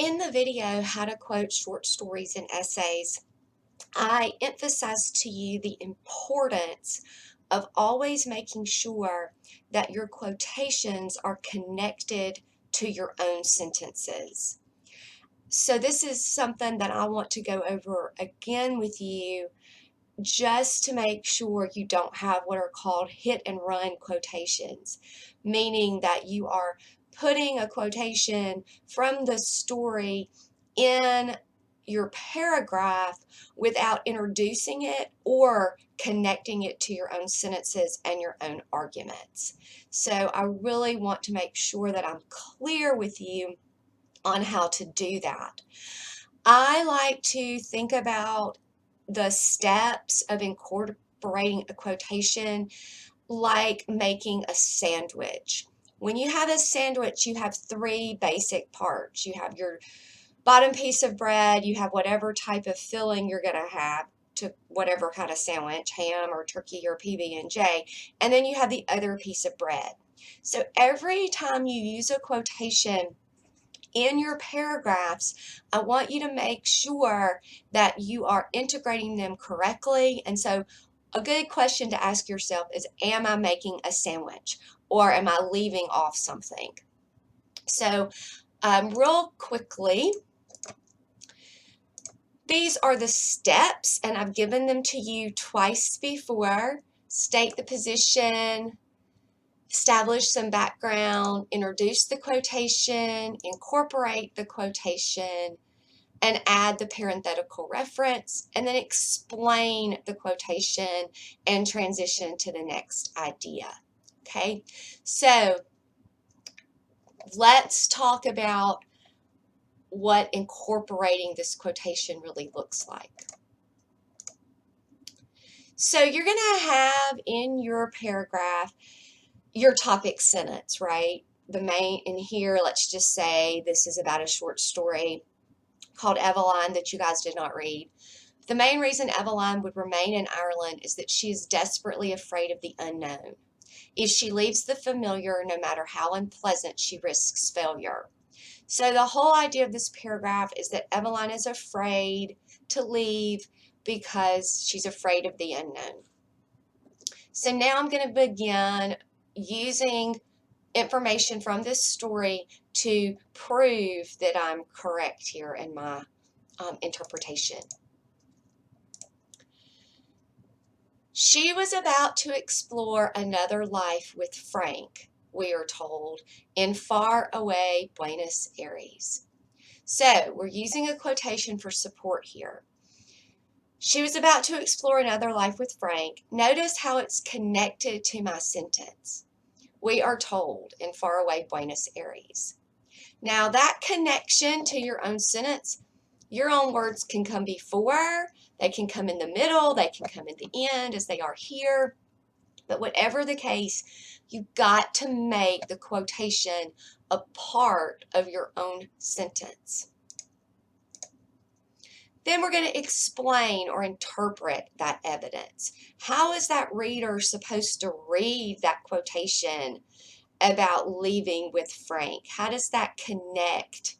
In the video, How to Quote Short Stories and Essays, I emphasized to you the importance of always making sure that your quotations are connected to your own sentences. So this is something that I want to go over again with you just to make sure you don't have what are called hit and run quotations, meaning that you are putting a quotation from the story in your paragraph without introducing it or connecting it to your own sentences and your own arguments. So I really want to make sure that I'm clear with you on how to do that. I like to think about the steps of incorporating a quotation like making a sandwich. When you have a sandwich, you have three basic parts. You have your bottom piece of bread, you have whatever type of filling you're going to have to whatever kind of sandwich, ham or turkey or PB&J, and then you have the other piece of bread. So every time you use a quotation in your paragraphs, I want you to make sure that you are integrating them correctly. And so a good question to ask yourself is, am I making a sandwich or am I leaving off something? So real quickly, these are the steps, and I've given them to you twice before. State the position, establish some background, introduce the quotation, incorporate the quotation, and add the parenthetical reference, and then explain the quotation and transition to the next idea. Okay, so let's talk about what incorporating this quotation really looks like. So you're going to have in your paragraph your topic sentence, right? The main, in here, let's just say this is about a short story called Eveline that you guys did not read. The main reason Eveline would remain in Ireland is that she is desperately afraid of the unknown. If she leaves the familiar, no matter how unpleasant, she risks failure. So the whole idea of this paragraph is that Eveline is afraid to leave because she's afraid of the unknown. So now I'm going to begin using information from this story to prove that I'm correct here in my interpretation. She was about to explore another life with Frank, we are told, in far away Buenos Aires. So we're using a quotation for support here. She was about to explore another life with Frank. Notice how it's connected to my sentence. We are told in faraway Buenos Aires. Now that connection to your own sentence, your own words can come before, they can come in the middle, they can come in the end as they are here. But whatever the case, you've got to make the quotation a part of your own sentence. Then we're going to explain or interpret that evidence. How is that reader supposed to read that quotation about leaving with Frank? How does that connect?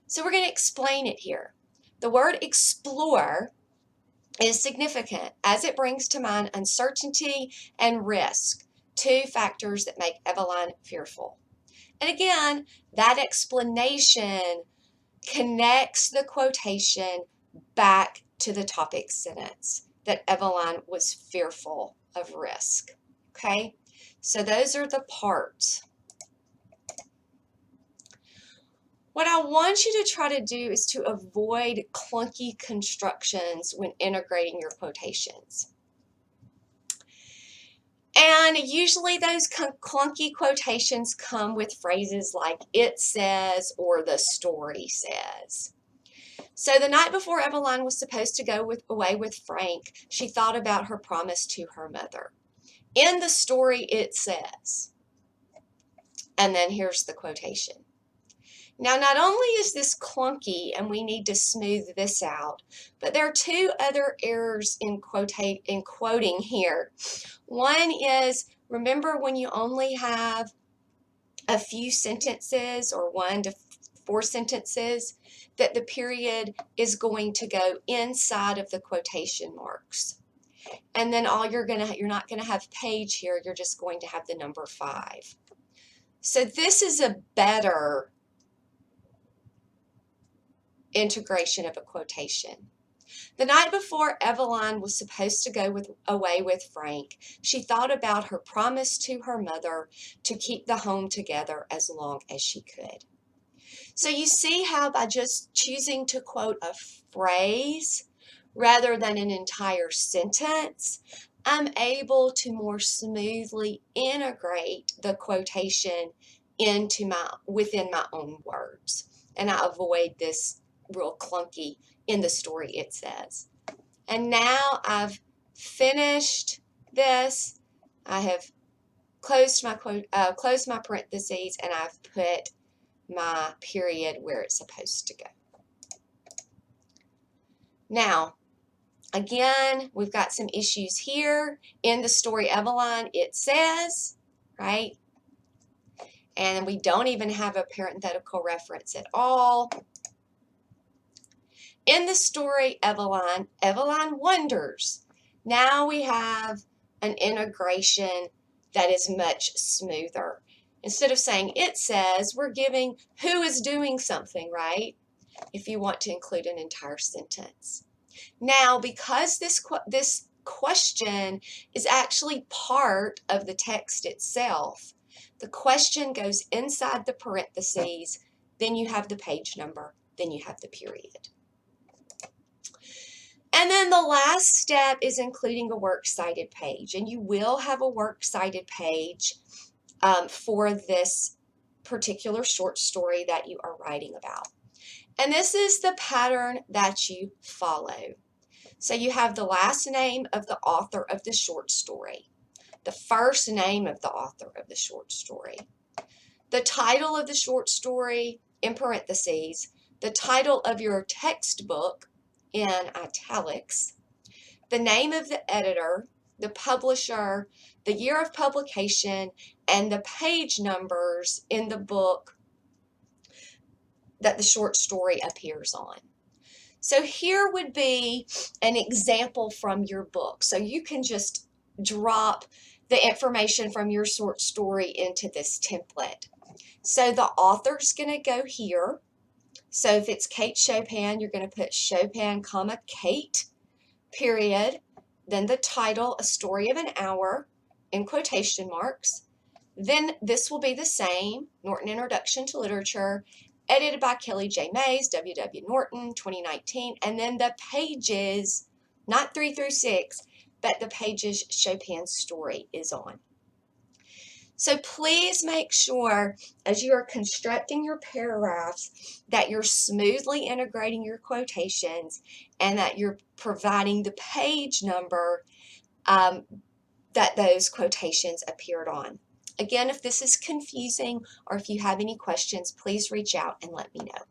So we're going to explain it here. The word explore is significant as it brings to mind uncertainty and risk, two factors that make Eveline fearful. And again, that explanation connects the quotation back to the topic sentence, that Eveline was fearful of risk. Okay, so those are the parts. What I want you to try to do is to avoid clunky constructions when integrating your quotations. And usually those clunky quotations come with phrases like "it says" or "the story says." So the night before Eveline was supposed to go away with Frank, she thought about her promise to her mother. In the story, it says, and then here's the quotation. Now, not only is this clunky and we need to smooth this out, but there are two other errors in quoting here. One is, remember when you only have a few sentences or 1 to 4 sentences, that the period is going to go inside of the quotation marks. And then you're not going to have page here, you're just going to have the number 5. So this is a better integration of a quotation. The night before Eveline was supposed to go away with Frank, she thought about her promise to her mother to keep the home together as long as she could. So you see how by just choosing to quote a phrase rather than an entire sentence, I'm able to more smoothly integrate the quotation within my own words. And I avoid this real clunky in the story it says. And now I've finished this. I have closed my parentheses, and I've put my period where it's supposed to go. Now, again, we've got some issues here. In the story Eveline, it says, right? And we don't even have a parenthetical reference at all. In the story Eveline wonders. Now we have an integration that is much smoother. Instead of saying it says, we're giving who is doing something, right? If you want to include an entire sentence. Now, because this question is actually part of the text itself, the question goes inside the parentheses, then you have the page number, then you have the period. And then the last step is including a works cited page, and you will have a works cited page for this particular short story that you are writing about. And this is the pattern that you follow. So you have the last name of the author of the short story, the first name of the author of the short story, the title of the short story in parentheses, the title of your textbook in italics, the name of the editor, the publisher, the year of publication, and the page numbers in the book that the short story appears on. So here would be an example from your book. So you can just drop the information from your short story into this template. So the author's going to go here. So if it's Kate Chopin, you're going to put Chopin, comma, Kate, period. Then the title, A Story of an Hour, in quotation marks. Then this will be the same, Norton Introduction to Literature, edited by Kelly J. Mays, W.W. Norton, 2019. And then the pages, not 3 through 6, but the pages Chopin's story is on. So please make sure, as you are constructing your paragraphs, that you're smoothly integrating your quotations and that you're providing the page number that those quotations appeared on. Again, if this is confusing or if you have any questions, please reach out and let me know.